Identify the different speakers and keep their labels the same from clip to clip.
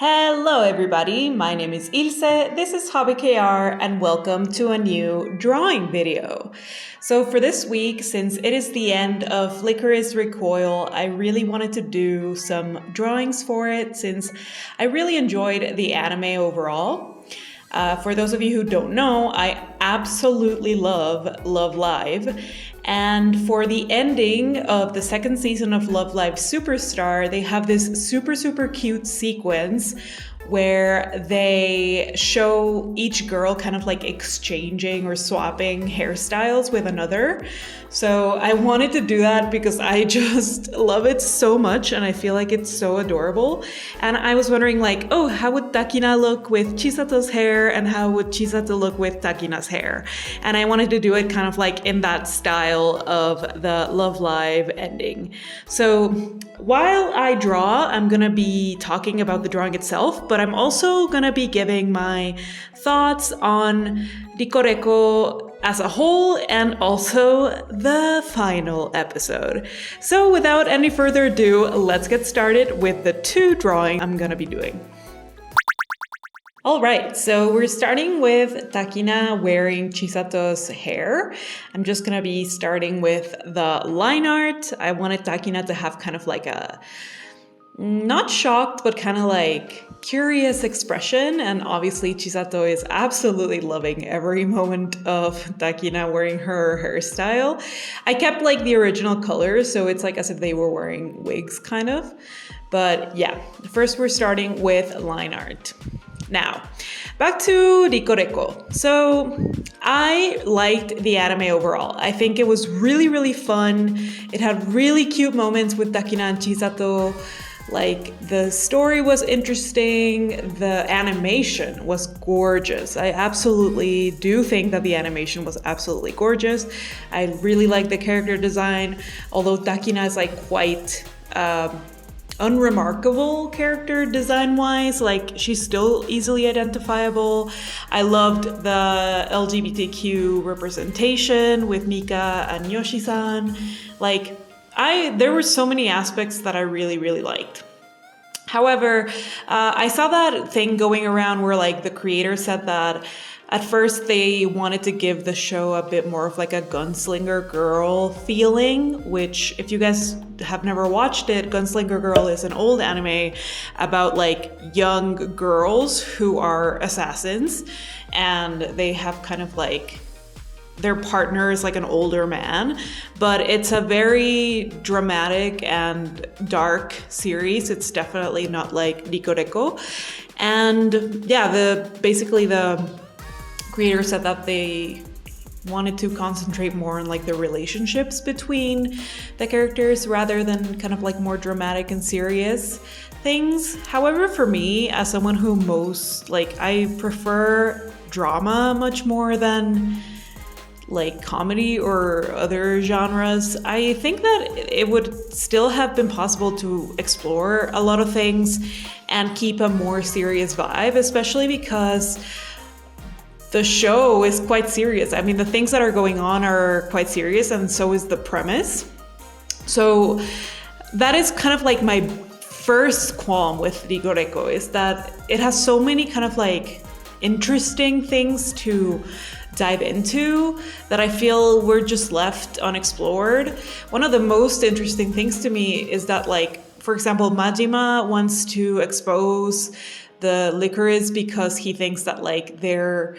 Speaker 1: Hello everybody, my name is Ilse, this is hobbykr, and welcome to a new drawing video. So for this week, since it is the end of LYCORIS Recoil, I really wanted to do some drawings for it since I really enjoyed the anime overall. For those of you who don't know, I absolutely love Love Live. And for the ending of the second season of Love Live Superstar, they have this super cute sequence where they show each girl kind of like exchanging or swapping hairstyles with another. So I wanted to do that because I just love it so much and I feel like it's so adorable. And I was wondering like, oh, how would Takina look with Chisato's hair and how would Chisato look with Takina's hair? And I wanted to do it kind of like in that style of the Love Live ending. So while I draw, I'm gonna be talking about the drawing itself, but I'm also gonna be giving my thoughts on LYCORIS as a whole and also the final episode. So without any further ado, let's get started with the two drawings I'm gonna be doing. All right, so we're starting with Takina wearing Chisato's hair. I'm just gonna be starting with the line art. I wanted Takina to have kind of like a, not shocked, but kind of like curious expression. And obviously Chisato is absolutely loving every moment of Takina wearing her hairstyle. I kept like the original colors, so it's like as if they were wearing wigs kind of. But yeah, first we're starting with line art. Now, back to LYCORIS. So I liked the anime overall. I think it was really fun. It had really cute moments with Takina and Chisato. Like the story was interesting, the animation was gorgeous. I absolutely do think that the animation was absolutely gorgeous. I really like the character design, although Takina is like quite unremarkable character design wise, like she's still easily identifiable. I loved the LGBTQ representation with Mika and Yoshi-san. Like there were so many aspects that I really liked. However, I saw that thing going around where like the creator said that at first they wanted to give the show a bit more of like a gunslinger girl feeling, which if you guys have never watched it, Gunslinger Girl is an old anime about like young girls who are assassins and they have kind of like their partner is like an older man, but it's a very dramatic and dark series. It's definitely not like LYCORIS. And yeah, basically the creator said that they wanted to concentrate more on like the relationships between the characters rather than kind of like more dramatic and serious things. However, for me, as someone who I prefer drama much more than like comedy or other genres, I think that it would still have been possible to explore a lot of things and keep a more serious vibe, especially because the show is quite serious. I mean, the things that are going on are quite serious, and so is the premise. So that is kind of like my first qualm with LYCORIS, is that it has so many kind of like interesting things to dive into that I feel we're just left unexplored. One of the most interesting things to me is that, like, for example, Majima wants to expose the LYCORIS because he thinks that like they're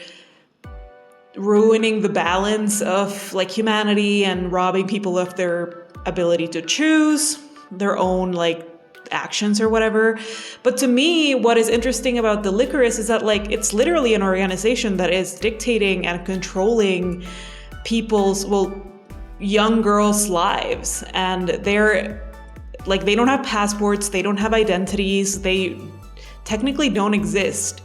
Speaker 1: ruining the balance of like humanity and robbing people of their ability to choose their own like actions or whatever. But to me, what is interesting about the LYCORIS is that like it's literally an organization that is dictating and controlling people's, young girls' lives. And they're like, they don't have passports, they don't have identities, they technically don't exist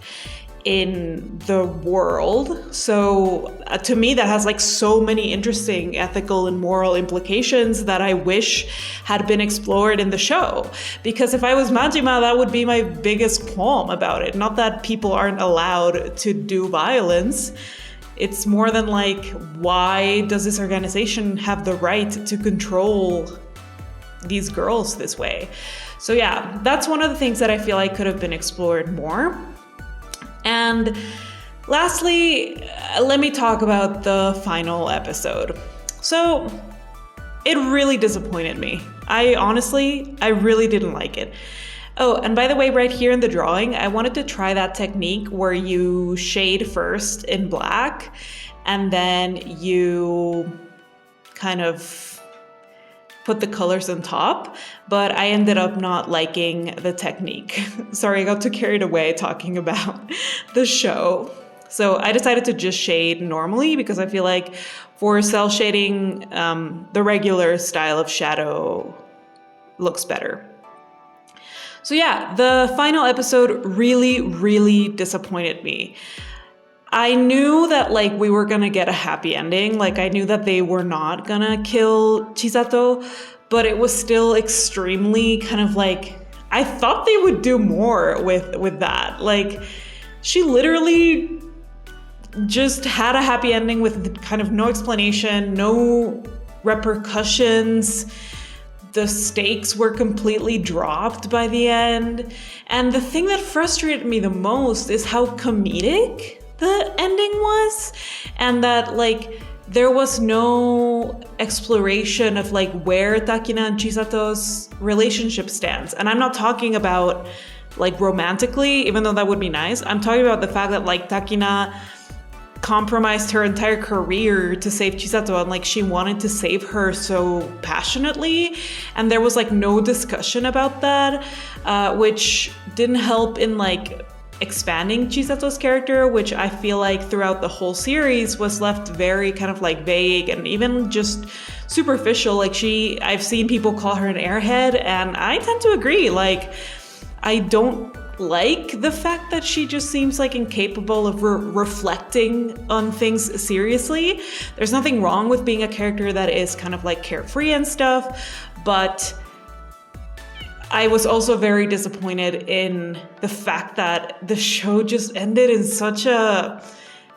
Speaker 1: in the world. So to me, that has like so many interesting ethical and moral implications that I wish had been explored in the show. Because if I was Majima, that would be my biggest qualm about it. Not that people aren't allowed to do violence. It's more than like, why does this organization have the right to control these girls this way? So yeah, that's one of the things that I feel like could have been explored more. And lastly, let me talk about the final episode. So it really disappointed me. I really didn't like it. Oh, and by the way, right here in the drawing, I wanted to try that technique where you shade first in black and then you kind of put the colors on top, but I ended up not liking the technique. Sorry, I got too carried away talking about the show. So I decided to just shade normally because I feel like for cell shading, the regular style of shadow looks better. So yeah, the final episode really, really disappointed me. I knew that like we were gonna get a happy ending. Like I knew that they were not gonna kill Chisato, but it was still extremely kind of like, I thought they would do more with that. Like she literally just had a happy ending with kind of no explanation, no repercussions. The stakes were completely dropped by the end. And the thing that frustrated me the most is how comedic the ending was, and that like there was no exploration of like where Takina and Chisato's relationship stands. And I'm not talking about like romantically, even though that would be nice. I'm talking about the fact that like Takina compromised her entire career to save Chisato, and like she wanted to save her so passionately, and there was like no discussion about that, which didn't help in like expanding Chisato's character, which I feel like throughout the whole series was left very kind of like vague and even just superficial. Like I've seen people call her an airhead, and I tend to agree. Like I don't like the fact that she just seems like incapable of reflecting on things seriously. There's nothing wrong with being a character that is kind of like carefree and stuff, but I was also very disappointed in the fact that the show just ended in such a,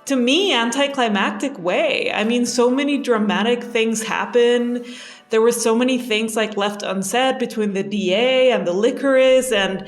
Speaker 1: to me, anticlimactic way. I mean, so many dramatic things happened. There were so many things like left unsaid between the DA and the LYCORIS, and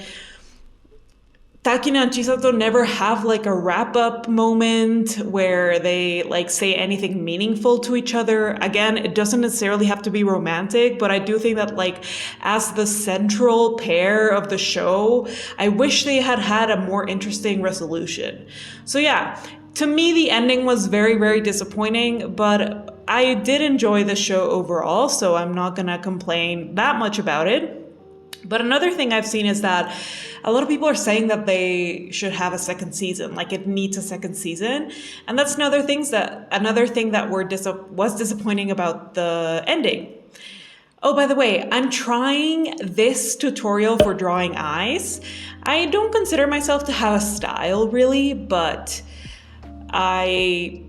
Speaker 1: Takina and Chisato never have like a wrap-up moment where they like say anything meaningful to each other. Again, it doesn't necessarily have to be romantic, but I do think that like as the central pair of the show, I wish they had had a more interesting resolution. So yeah, to me the ending was very, very disappointing, but I did enjoy the show overall, so I'm not gonna complain that much about it. But another thing I've seen is that a lot of people are saying that they should have a second season, like it needs a second season. And that's another thing that was disappointing about the ending. Oh, by the way, I'm trying this tutorial for drawing eyes. I don't consider myself to have a style really, but I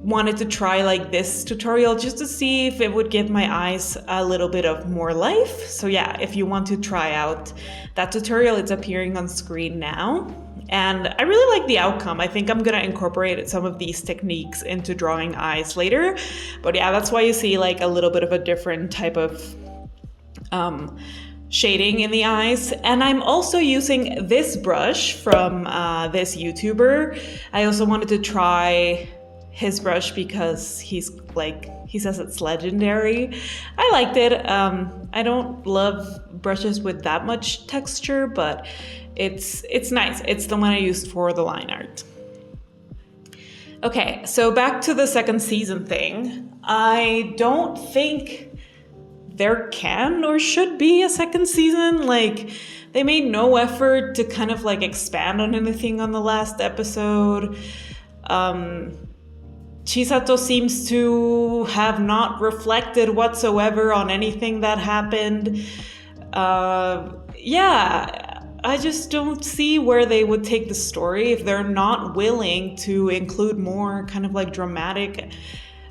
Speaker 1: wanted to try like this tutorial just to see if it would give my eyes a little bit of more life. So yeah, if you want to try out that tutorial, it's appearing on screen now. And I really like the outcome. I think I'm gonna incorporate some of these techniques into drawing eyes later. But yeah, that's why you see like a little bit of a different type of shading in the eyes. And I'm also using this brush from this YouTuber. I also wanted to try his brush because he says it's legendary. I liked it. I don't love brushes with that much texture, but it's nice. It's the one I used for the line art. Okay, so back to the second season thing. I don't think there can or should be a second season. Like, they made no effort to kind of like expand on anything on the last episode. Chisato seems to have not reflected whatsoever on anything that happened. Yeah, I just don't see where they would take the story if they're not willing to include more kind of like dramatic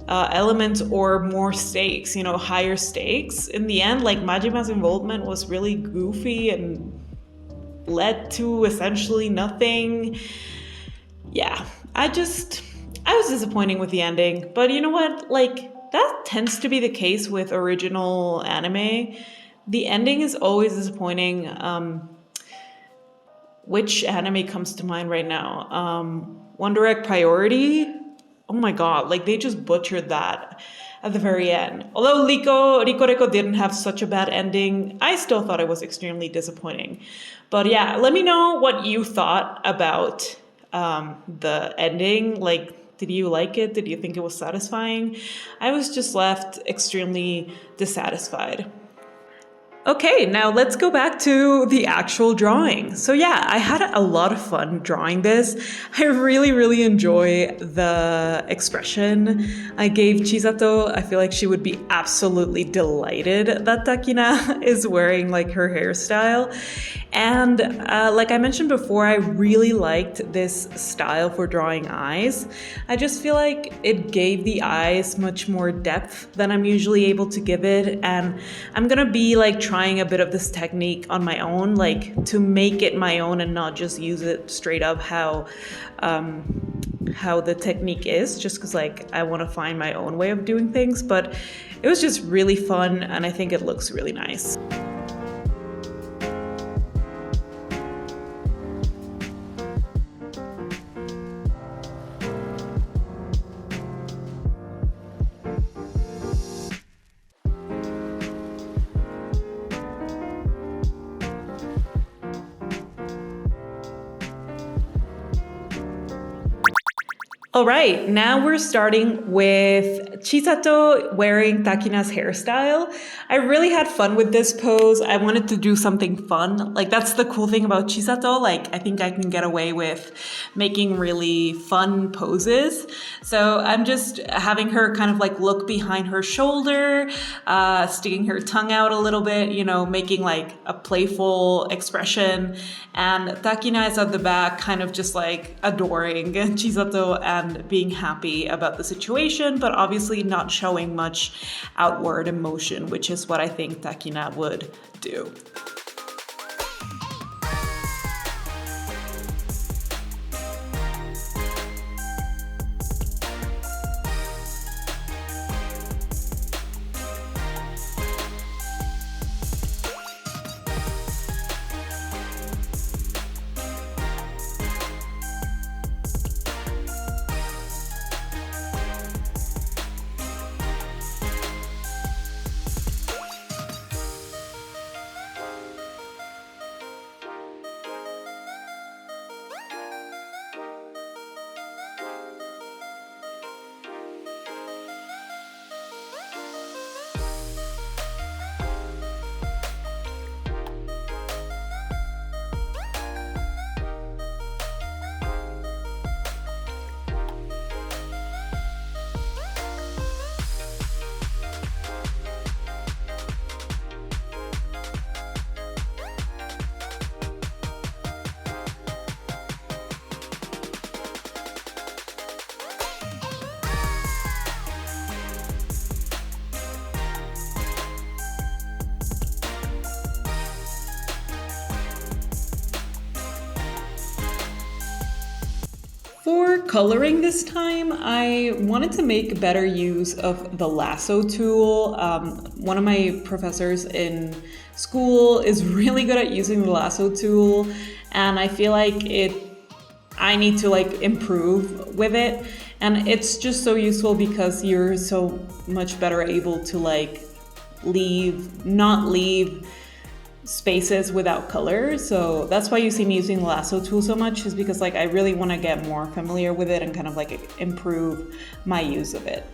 Speaker 1: elements or more stakes, you know, higher stakes. In the end, like Majima's involvement was really goofy and led to essentially nothing. Yeah, I was disappointed with the ending, but you know what? Like, that tends to be the case with original anime. The ending is always disappointing. Which anime comes to mind right now? One Direct Priority? Oh my god, like they just butchered that at the very end. Although Rico didn't have such a bad ending, I still thought it was extremely disappointing. But yeah, let me know what you thought about the ending. Like, did you like it? Did you think it was satisfying? I was just left extremely dissatisfied. Okay, now let's go back to the actual drawing. So yeah, I had a lot of fun drawing this. I really enjoy the expression I gave Chisato. I feel like she would be absolutely delighted that Takina is wearing like her hairstyle. And like I mentioned before, I really liked this style for drawing eyes. I just feel like it gave the eyes much more depth than I'm usually able to give it. And I'm gonna be like trying a bit of this technique on my own, like to make it my own and not just use it straight up how the technique is, just because like I want to find my own way of doing things. But it was just really fun, and I think it looks really nice. All right, now we're starting with Chisato wearing Takina's hairstyle. I really had fun with this pose. I wanted to do something fun. Like, that's the cool thing about Chisato. Like, I think I can get away with making really fun poses. So I'm just having her kind of like look behind her shoulder, sticking her tongue out a little bit, you know, making like a playful expression. And Takina is at the back, kind of just like adoring Chisato and being happy about the situation, but obviously not showing much outward emotion, which is what I think Takina would do. For coloring this time, I wanted to make better use of the lasso tool. One of my professors in school is really good at using the lasso tool, and I feel like I need to like improve with it. And it's just so useful because you're so much better able to like not leave spaces without color. So that's why you see me using the lasso tool so much, is because like I really want to get more familiar with it and kind of like improve my use of it.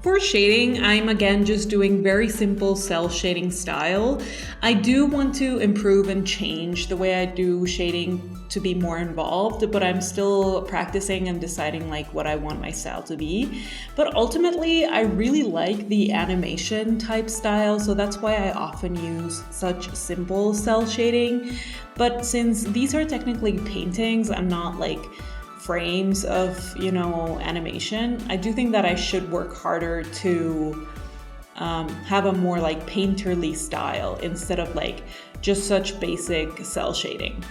Speaker 1: For shading, I'm again just doing very simple cell shading style. I do want to improve and change the way I do shading to be more involved, but I'm still practicing and deciding like what I want my style to be. But ultimately, I really like the animation type style, so that's why I often use such simple cell shading. But since these are technically paintings and not like frames of, you know, animation, I do think that I should work harder to have a more like painterly style instead of like just such basic cell shading.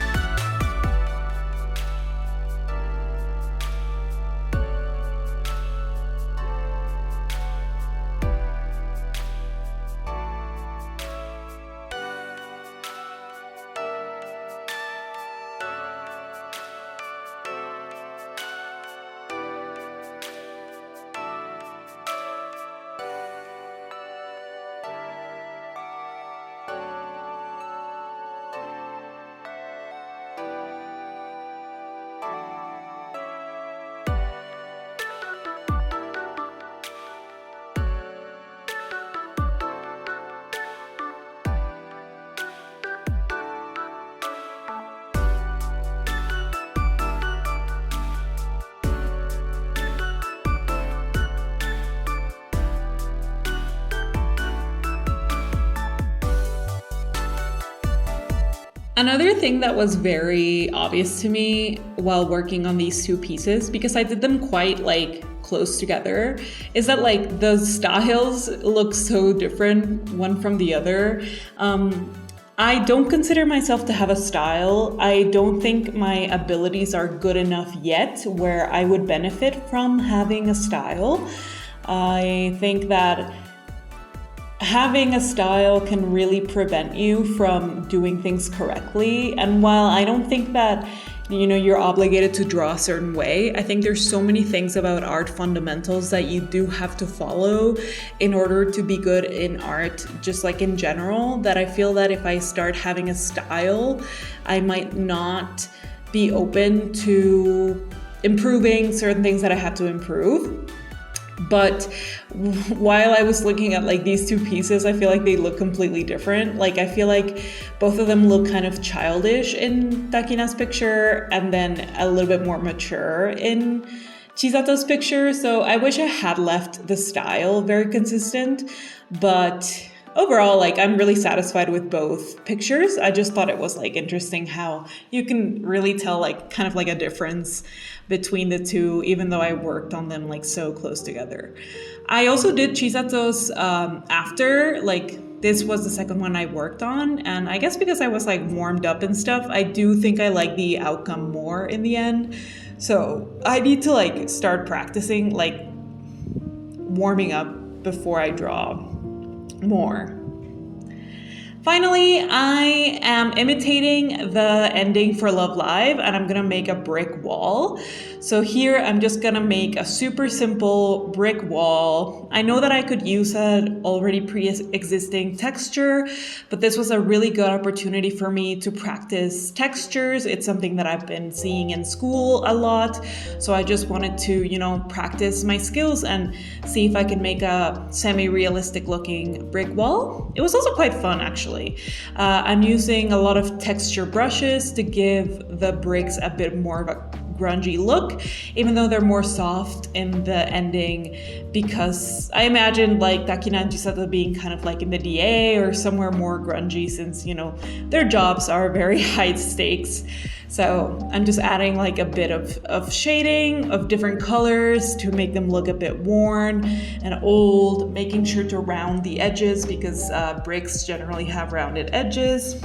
Speaker 1: Another thing that was very obvious to me while working on these two pieces, because I did them quite like close together, is that like the styles look so different one from the other. I don't consider myself to have a style. I don't think my abilities are good enough yet where I would benefit from having a style. I think that having a style can really prevent you from doing things correctly. And while I don't think that, you know, you're obligated to draw a certain way, I think there's so many things about art fundamentals that you do have to follow in order to be good in art, just like in general, that I feel that if I start having a style, I might not be open to improving certain things that I had to improve. But while I was looking at like these two pieces, I feel like they look completely different. Like I feel like both of them look kind of childish in Takina's picture and then a little bit more mature in Chisato's picture. So I wish I had left the style very consistent, but overall, like I'm really satisfied with both pictures. I just thought it was like interesting how you can really tell like kind of like a difference between the two, even though I worked on them like so close together. I also did Chisato's after, like this was the second one I worked on, and I guess because I was like warmed up and stuff, I do think I like the outcome more in the end. So I need to like start practicing like warming up before I draw more. Finally, I am imitating the ending for Love Live, and I'm gonna make a brick wall. So here I'm just gonna make a super simple brick wall. I know that I could use an already pre-existing texture, but this was a really good opportunity for me to practice textures. It's something that I've been seeing in school a lot. So I just wanted to, you know, practice my skills and see if I can make a semi-realistic looking brick wall. It was also quite fun, actually. I'm using a lot of texture brushes to give the bricks a bit more of a grungy look, even though they're more soft in the ending, because I imagine like Takina and Chisato being kind of like in the DA or somewhere more grungy, since, you know, their jobs are very high stakes. So I'm just adding like a bit of shading of different colors to make them look a bit worn and old, making sure to round the edges because bricks generally have rounded edges.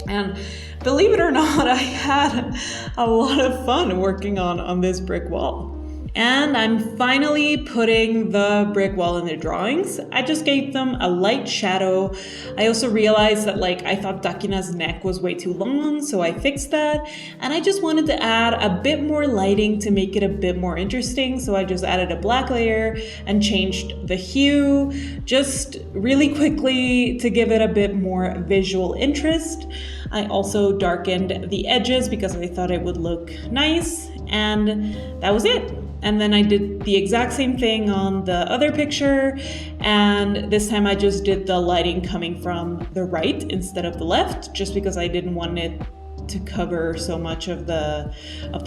Speaker 1: And believe it or not, I had a lot of fun working on this brick wall. And I'm finally putting the brick wall in the drawings. I just gave them a light shadow. I also realized that like I thought Takina's neck was way too long, so I fixed that. And I just wanted to add a bit more lighting to make it a bit more interesting. So I just added a black layer and changed the hue just really quickly to give it a bit more visual interest. I also darkened the edges because I thought it would look nice, and that was it. And then I did the exact same thing on the other picture, and this time I just did the lighting coming from the right instead of the left, just because I didn't want it to cover so much of the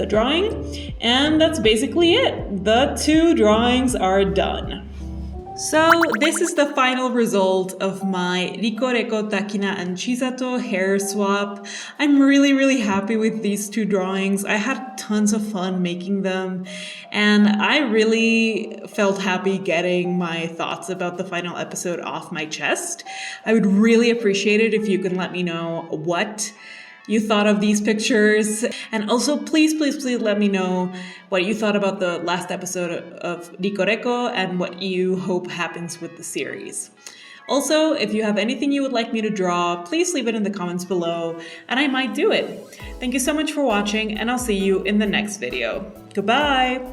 Speaker 1: drawing. And that's basically it. The 2 drawings are done. So this is the final result of my LYCORIS Takina and Chisato hair swap. I'm really happy with these 2 drawings. I had tons of fun making them, and I really felt happy getting my thoughts about the final episode off my chest. I would really appreciate it if you can let me know what you thought of these pictures, and also please let me know what you thought about the last episode of LYCORIS and what you hope happens with the series. Also, if you have anything you would like me to draw, please leave it in the comments below and I might do it. Thank you so much for watching, and I'll see you in the next video. Goodbye!